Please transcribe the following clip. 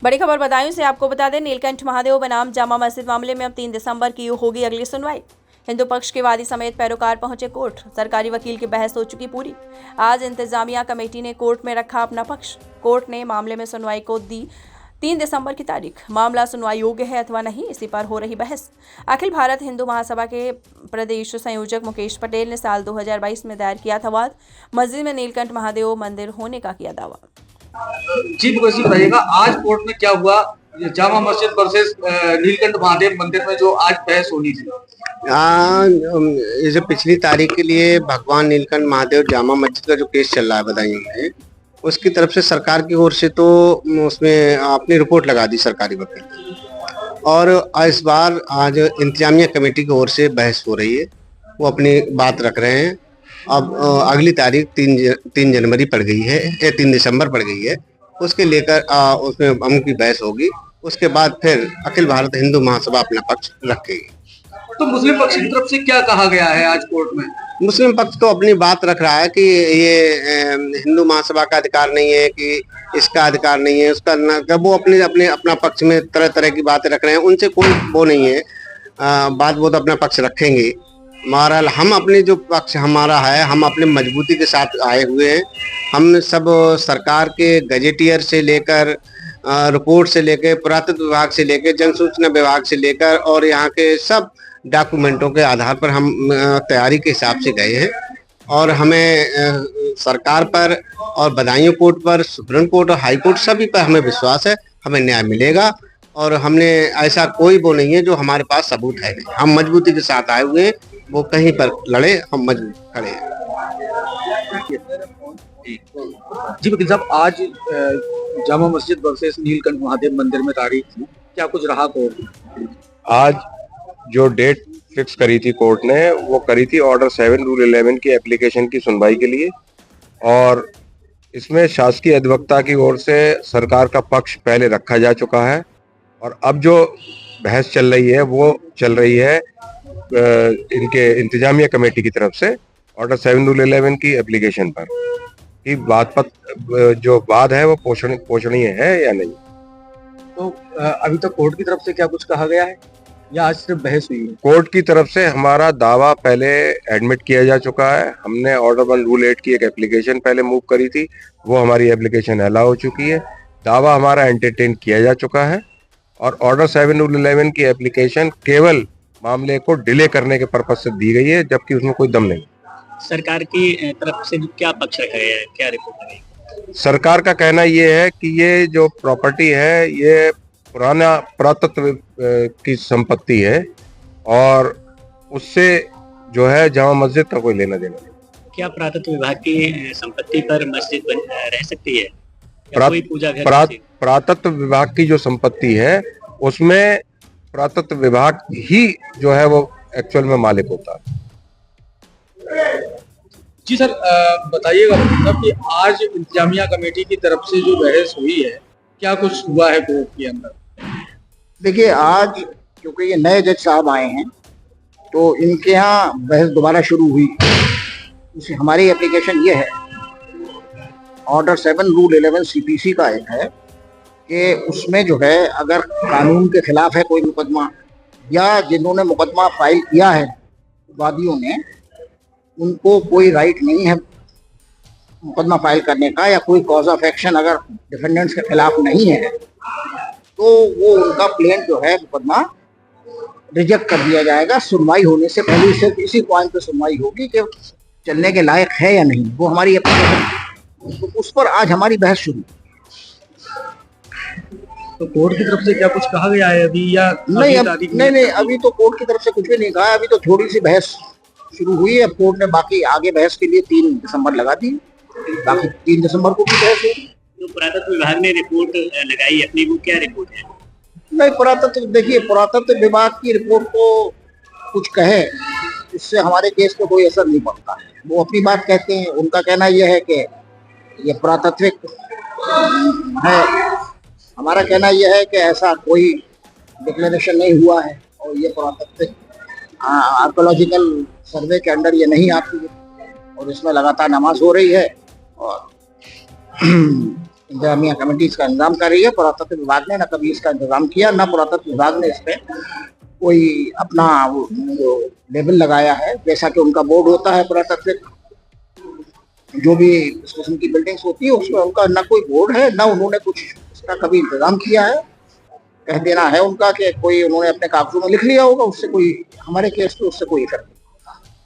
बड़ी खबर बदायूं से आपको बता दें, नीलकंठ महादेव बनाम जामा मस्जिद मामले में अब 3 दिसंबर की होगी अगली सुनवाई। हिंदू पक्ष के वादी समेत पैरोकार पहुंचे कोर्ट। सरकारी वकील की बहस हो चुकी पूरी। आज इंतजामिया कमेटी ने कोर्ट में रखा अपना पक्ष। कोर्ट ने मामले में सुनवाई को दी 3 दिसंबर की तारीख। मामला सुनवाई योग्य है अथवा नहीं, इसी पर हो रही बहस। अखिल भारत हिंदू महासभा के प्रदेश संयोजक मुकेश पटेल ने साल 2022 में दायर किया था वाद। मस्जिद में नीलकंठ महादेव मंदिर होने का किया दावा। जी मुकेश जी बताइएगा, आज कोर्ट में क्या हुआ? जामा मस्जिद वर्सेस नीलकंठ महादेव मंदिर में जो आज बहस होनी थी, ये जो पिछली तारीख के लिए भगवान नीलकंठ महादेव जामा मस्जिद का जो केस चल रहा है बदायूं में, उसकी तरफ से सरकार की ओर से तो उसमें अपनी रिपोर्ट लगा दी सरकारी वकील। और इस बार आज इंतजामिया कमेटी की ओर से बहस हो रही है, वो अपनी बात रख रहे हैं। अब अगली तारीख 3 जनवरी पड़ गई है, 3 दिसंबर पड़ गई है। उसके लेकर उसमें उनकी बहस होगी। उसके बाद फिर अखिल भारत हिंदू महासभा अपना पक्ष रखेगी। तो मुस्लिम पक्ष की तरफ से क्या कहा गया है आज कोर्ट में? मुस्लिम पक्ष तो अपनी बात रख रहा है कि ये हिंदू महासभा का अधिकार नहीं है, कि इसका अधिकार नहीं है, उसका वो अपना पक्ष में तरह तरह की बातें रख रहे हैं। उनसे कोई वो नहीं है बात, वो तो अपना पक्ष रखेंगे। मगर हम अपने जो पक्ष हमारा है, हम अपने मजबूती के साथ आए हुए हैं। हम सब सरकार के गजेटियर से लेकर रिपोर्ट से लेकर पुरातत्व विभाग से लेकर जन सूचना विभाग से लेकर और यहाँ के सब डॉक्यूमेंटों के आधार पर हम तैयारी के हिसाब से गए हैं। और हमें सरकार पर और बदायूं कोर्ट पर, सुप्रीम कोर्ट और हाई कोर्ट सभी पर हमें विश्वास है, हमें न्याय मिलेगा। और हमने ऐसा कोई वो नहीं है जो हमारे पास सबूत है नहीं। हम मजबूती के साथ आए हुए हैं, वो कहीं पर लड़े, हम मजबूत खड़े हैं। जी वकील साहब, आज जामा मस्जिद वर्सेस नीलकंठ महादेव मंदिर में तारीख थी, क्या कुछ रहा कोर्ट में? आज जो डेट फिक्स करी थी कोर्ट ने, वो करी थी ऑर्डर 7 रूल 11 की एप्लीकेशन की सुनवाई के लिए। और इसमें शासकीय अधिवक्ता की ओर से सरकार का पक्ष पहले रखा जा चुका है। और अब जो बहस चल रही है वो चल रही है इनके इंतजामिया कमेटी की तरफ से ऑर्डर 7 रूल 11 की एप्लीकेशन पर, कि जो वाद है वो पोषणीय है या नहीं। तो अभी तक कोर्ट की तरफ से क्या कुछ कहा गया है या आज सिर्फ बहस हुई है? कोर्ट की तरफ से हमारा दावा पहले एडमिट किया जा चुका है। हमने ऑर्डर 1 रूल 8 की एक एप्लीकेशन पहले मूव करी थी, वो हमारी एप्लीकेशन अलाउ हो चुकी है। दावा हमारा एंटरटेन किया जा चुका है। और ऑर्डर 7 रूल 11 की एप्लीकेशन केवल मामले को डिले करने के पर्पज से दी गई है, जबकि उसमें कोई दम नहीं। सरकार की तरफ से क्या पक्ष रखा गया है, क्या रिपोर्ट है? सरकार का कहना ये है कि ये जो प्रॉपर्टी है ये पुराना पुरातत्व की संपत्ति है और उससे जो है जामा मस्जिद का कोई लेना देना नहीं। क्या पुरातत्व विभाग की संपत्ति पर मस्जिद रह सकती है या कोई पूजा घर? पुरातत्व विभाग की जो संपत्ति है उसमें पुरातत्व विभाग ही जो है वो एक्चुअल में मालिक होता है। जी सर, बताइएगा मतलब कि आज इंतजामिया कमेटी की तरफ से जो बहस हुई है, क्या कुछ हुआ है कोर्ट के अंदर? देखिए, आज क्योंकि ये नए जज साहब आए हैं तो इनके यहाँ बहस दोबारा शुरू हुई। हमारी एप्लीकेशन ये है, ऑर्डर 7 रूल 11 सीपीसी का एक है कि उसमें जो है अगर कानून के खिलाफ है कोई मुकदमा या जिन्होंने मुकदमा फाइल किया है वादियों ने, उनको कोई राइट नहीं है मुकदमा फाइल करने का, या कोई कॉज ऑफ एक्शन अगर डिफेंडेंट्स के खिलाफ नहीं है तो वो उनका प्लेन जो है मुकदमा रिजेक्ट कर दिया जाएगा। सुनवाई होने से पहले सिर्फ इसी पॉइंट पे सुनवाई होगी कि चलने के लायक है या नहीं, वो हमारी एप्लीकेशन, तो उस पर आज हमारी बहस शुरू। तो कोर्ट की तरफ से क्या कुछ कहा गया है अभी या नहीं? अभी तो कोर्ट की तरफ से कुछ भी नहीं कहा है। अभी तो थोड़ी सी बहस शुरू हुई है। कोर्ट ने बाकी आगे बहस के लिए 3 दिसंबर लगा दी, बाकी 3 दिसंबर को भी बहस होगी। तो पुरातत्व विभाग ने रिपोर्ट लगाई अपनी, वो क्या रिपोर्ट है? नहीं, देखिए, पुरातत्व विभाग की रिपोर्ट को कुछ कहे इससे हमारे केस पे कोई असर नहीं पड़ता है। वो अपनी बात कहते हैं, उनका कहना यह है कि ये पुरातत्विक है। हमारा कहना यह है कि ऐसा कोई डिक्लेरेशन नहीं हुआ है और ये पुरातत्विक आर्कोलॉजिकल सर्वे के अंडर ये नहीं आती है और इसमें लगातार नमाज हो रही है। और इंतजामिया कमेटी इसका इंतजाम कर रही है। पुरातत्व विभाग ने न कभी इसका इंतजाम किया, न पुरातत्व विभाग ने इसमें कोई अपना वो लेबल लगाया है। जैसा कि उनका बोर्ड होता है पुरातत्विक, जो भी स्टेशन की बिल्डिंग्स होती है उसमें उनका न कोई बोर्ड है, न उन्होंने कुछ इसका कभी इंतजाम किया है। कह देना है उनका कि कोई उन्होंने अपने कागजों में लिख लिया होगा, उससे कोई हमारे केस में उससे कोई इफेक्ट नहीं।